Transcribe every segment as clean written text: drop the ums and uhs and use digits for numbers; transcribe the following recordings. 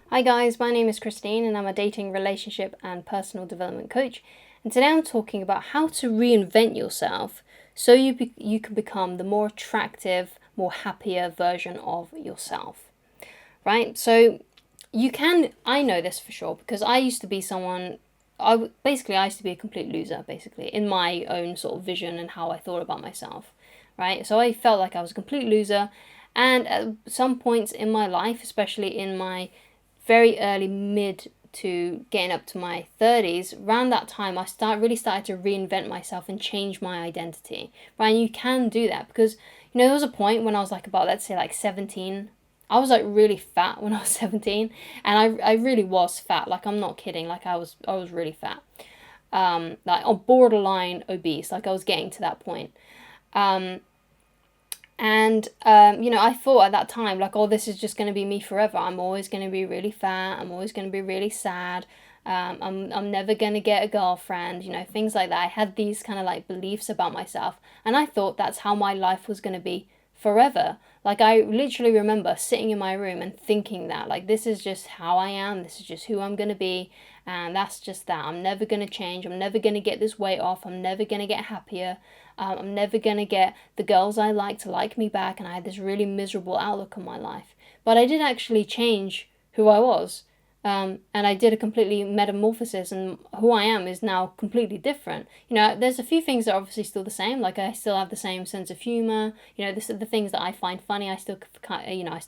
Hi guys, my name is Christine and I'm a dating, relationship and personal development coach. And today I'm talking about how to reinvent yourself so you can become the more attractive, more happier version of yourself. Right? So I know this for sure because I used to be someone, I used to be a complete loser basically in my own sort of vision and how I thought about myself. Right? So I felt like I was a complete loser, and at some points in my life, especially in my very early mid to getting up to my 30s, around that time really started to reinvent myself and change my identity. Right? And you can do that because there was a point when I was like about, let's say, like 17. I was like really fat when I was 17, and I really was fat. Like, I'm not kidding. Like, I was really fat. Like on borderline obese. Like, I was getting to that point. Um, and I thought at that time, like, oh, this is just going to be me forever. I'm always going to be really fat. I'm always going to be really sad. I'm never going to get a girlfriend, things like that. I had these kind of like beliefs about myself. And I thought that's how my life was going to be forever. Like, I literally remember sitting in my room and thinking that, like, this is just how I am. This is just who I'm going to be. And that's just that. I'm never going to change. I'm never going to get this weight off. I'm never going to get happier. I'm never going to get the girls I like to like me back. And I had this really miserable outlook on my life. But I did actually change who I was. And I did a completely metamorphosis, and who I am is now completely different. There's a few things that are obviously still the same. Like, I still have the same sense of humor. The things that I find funny, I still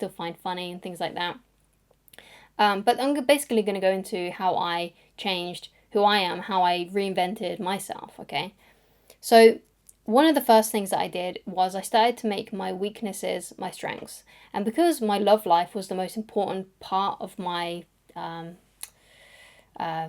find funny and things like that. But I'm basically going to go into how I changed who I am, how I reinvented myself. Okay, so one of the first things that I did was I started to make my weaknesses my strengths. And because my love life was the most important part of my um,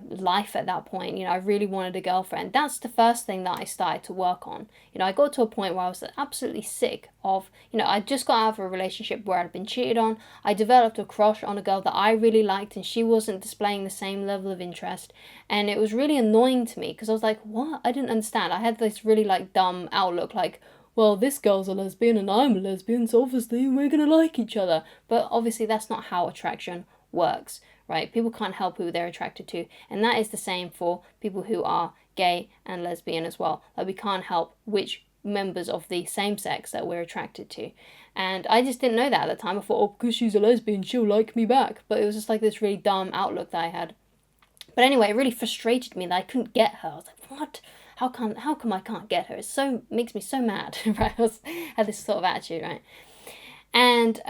life at that point, I really wanted a girlfriend. That's the first thing that I started to work on. I got to a point where I was absolutely sick of, I just got out of a relationship where I'd been cheated on. I developed a crush on a girl that I really liked, and she wasn't displaying the same level of interest. And it was really annoying to me because I was like, what? I didn't understand. I had this really like dumb outlook, like, well, this girl's a lesbian and I'm a lesbian, so obviously we're gonna like each other. But obviously, that's not how attraction works, right? People can't help who they're attracted to, and that is the same for people who are gay and lesbian as well. Like, we can't help which members of the same sex that we're attracted to. And I just didn't know that at the time. I thought, oh, because she's a lesbian, she'll like me back. But it was just like this really dumb outlook that I had. But anyway, it really frustrated me that I couldn't get her. I was like, what? How come I can't get her? It makes me so mad, right? Had this sort of attitude, right? And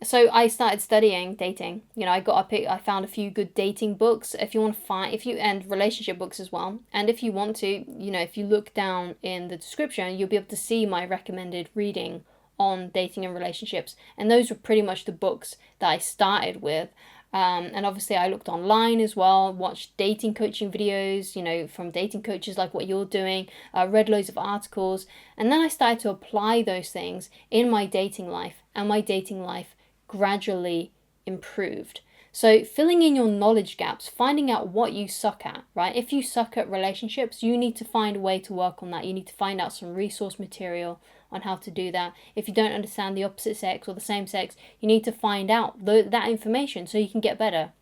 so I started studying dating. I found a few good dating books. If you want to find, if you and relationship books as well. And if you want to, if you look down in the description, you'll be able to see my recommended reading on dating and relationships. And those were pretty much the books that I started with. And obviously, I looked online as well, watched dating coaching videos, from dating coaches like what you're doing, read loads of articles, and then I started to apply those things in my dating life, and my dating life gradually improved. So, filling in your knowledge gaps, finding out what you suck at, right? If you suck at relationships, you need to find a way to work on that. You need to find out some resource material on how to do that. If you don't understand the opposite sex or the same sex, you need to find out that information so you can get better.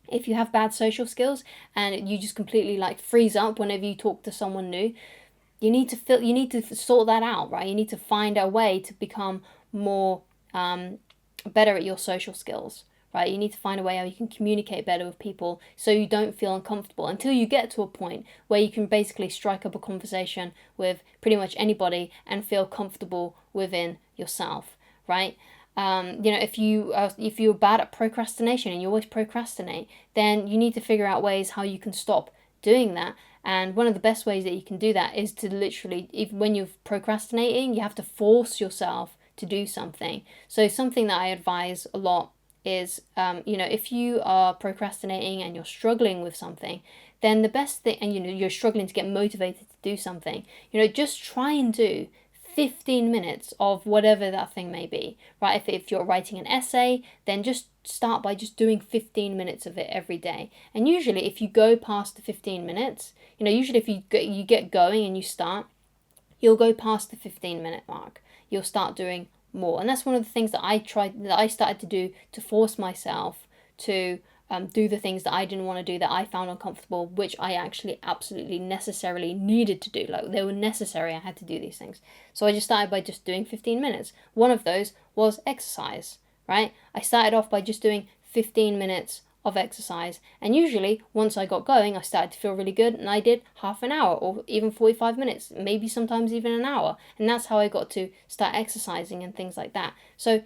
If you have bad social skills and you just completely like freeze up whenever you talk to someone new, you need to sort that out, right? You need to find a way to become more better at your social skills, right? You need to find a way how you can communicate better with people so you don't feel uncomfortable until you get to a point where you can basically strike up a conversation with pretty much anybody and feel comfortable within yourself, right? If you're bad at procrastination and you always procrastinate, then you need to figure out ways how you can stop doing that. And one of the best ways that you can do that is to literally, if when you're procrastinating, you have to force yourself to do something. So something that I advise a lot is, if you are procrastinating and you're struggling with something, then the best thing, and you're struggling to get motivated to do something, just try and do 15 minutes of whatever that thing may be, right? If you're writing an essay, then just start by just doing 15 minutes of it every day. And usually if you go past the 15 minutes, usually if you get going and you start, you'll go past the 15-minute mark. You'll start doing more. And that's one of the things that I started to do to force myself to do the things that I didn't want to do, that I found uncomfortable, which I actually absolutely necessarily needed to do. Like, they were necessary. I had to do these things. So I just started by just doing 15 minutes. One of those was exercise, right? I started off by just doing 15 minutes of exercise, and usually once I got going, I started to feel really good, and I did half an hour or even 45 minutes, maybe sometimes even an hour, and that's how I got to start exercising and things like that. So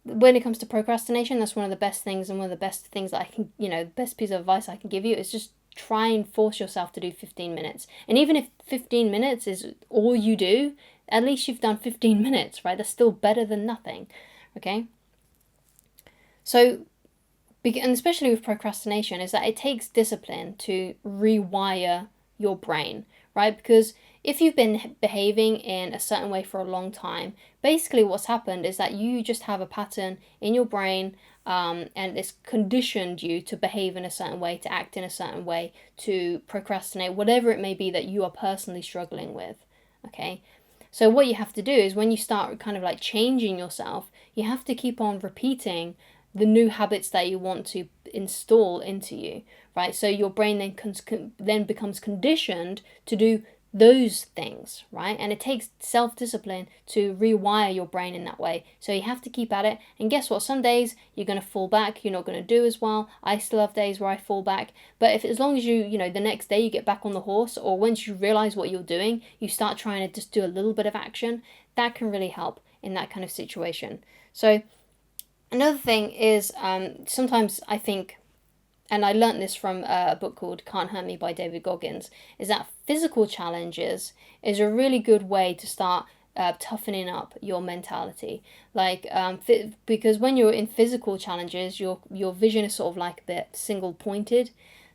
when it comes to procrastination, that's one of the best things, and one of the best things that I can, the best piece of advice I can give you is just try and force yourself to do 15 minutes. And even if 15 minutes is all you do, at least you've done 15 minutes, right? That's still better than nothing, okay? So, and especially with procrastination, is that it takes discipline to rewire your brain, right? Because if you've been behaving in a certain way for a long time, basically what's happened is that you just have a pattern in your brain, and it's conditioned you to behave in a certain way, to act in a certain way, to procrastinate, whatever it may be that you are personally struggling with, okay? So what you have to do is, when you start kind of like changing yourself, you have to keep on repeating the new habits that you want to install into you, right? So your brain then becomes conditioned to do those things, right? And it takes self-discipline to rewire your brain in that way. So you have to keep at it. And guess what? Some days you're going to fall back. You're not going to do as well. I still have days where I fall back. But as long as you the next day you get back on the horse, or once you realize what you're doing, you start trying to just do a little bit of action, that can really help in that kind of situation. So another thing is, sometimes I think, and I learnt this from a book called Can't Hurt Me by David Goggins, is that physical challenges is a really good way to start toughening up your mentality. Like, because when you're in physical challenges, your vision is sort of like a bit single pointed.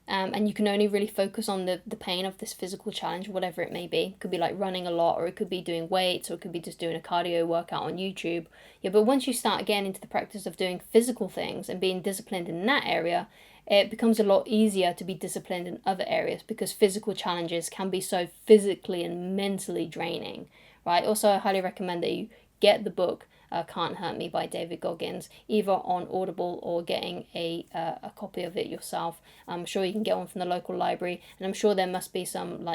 And you can only really focus on the pain of this physical challenge, whatever it may be. It could be like running a lot, or it could be doing weights, or it could be just doing a cardio workout on YouTube. Yeah, but once you start getting into the practice of doing physical things and being disciplined in that area, it becomes a lot easier to be disciplined in other areas, because physical challenges can be so physically and mentally draining, right? Also, I highly recommend that you get the book Can't Hurt Me by David Goggins, either on Audible or getting a copy of it yourself. I'm sure you can get one from the local library, and I'm sure there must be some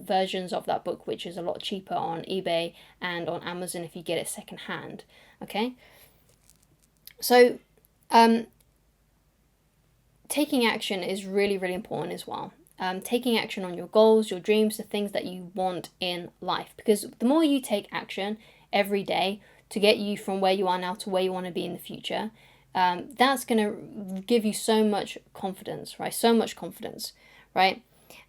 versions of that book which is a lot cheaper on eBay and on Amazon if you get it secondhand. Okay, so taking action is really, really important as well. Taking action on your goals, your dreams, the things that you want in life, because the more you take action every day to get you from where you are now to where you want to be in the future, that's going to give you so much confidence, right? So much confidence, right?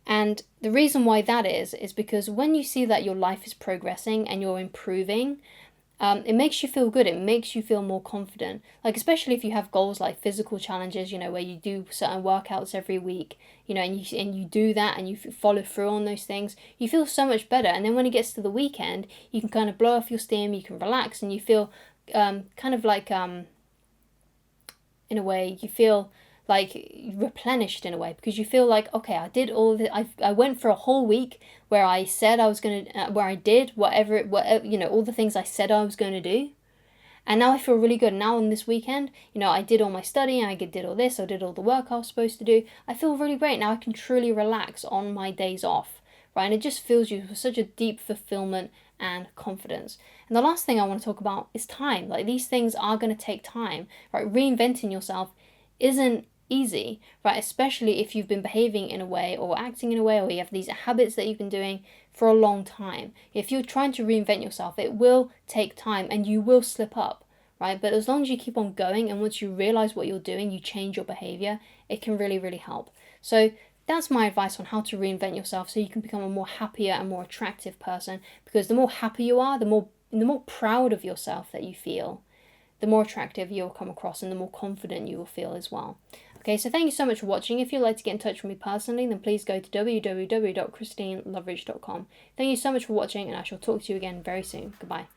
And the reason why that is because when you see that your life is progressing and you're improving, it makes you feel good. It makes you feel more confident. Like, especially if you have goals like physical challenges, where you do certain workouts every week, and you do that and you follow through on those things, you feel so much better. And then when it gets to the weekend, you can kind of blow off your steam, you can relax, and you feel kind of like, in a way, you feel like replenished in a way, because you feel like, okay, I did all the, I went for a whole week where I said I was going to, where I did whatever, all the things I said I was going to do. And now I feel really good. Now on this weekend, I did all my studying, I did all this, I did all the work I was supposed to do. I feel really great. Now I can truly relax on my days off, right? And it just fills you with such a deep fulfillment and confidence. And the last thing I want to talk about is time. Like, these things are going to take time, right? Reinventing yourself isn't easy, right? Especially if you've been behaving in a way or acting in a way, or you have these habits that you've been doing for a long time. If you're trying to reinvent yourself, it will take time and you will slip up, right? But as long as you keep on going, and once you realize what you're doing, you change your behavior, it can really, really help. So that's my advice on how to reinvent yourself, so you can become a more happier and more attractive person. Because the more happy you are, the more proud of yourself that you feel, the more attractive you'll come across, and the more confident you will feel as well. Okay, so thank you so much for watching. If you'd like to get in touch with me personally, then please go to www.christineloveridge.com. Thank you so much for watching, and I shall talk to you again very soon. Goodbye.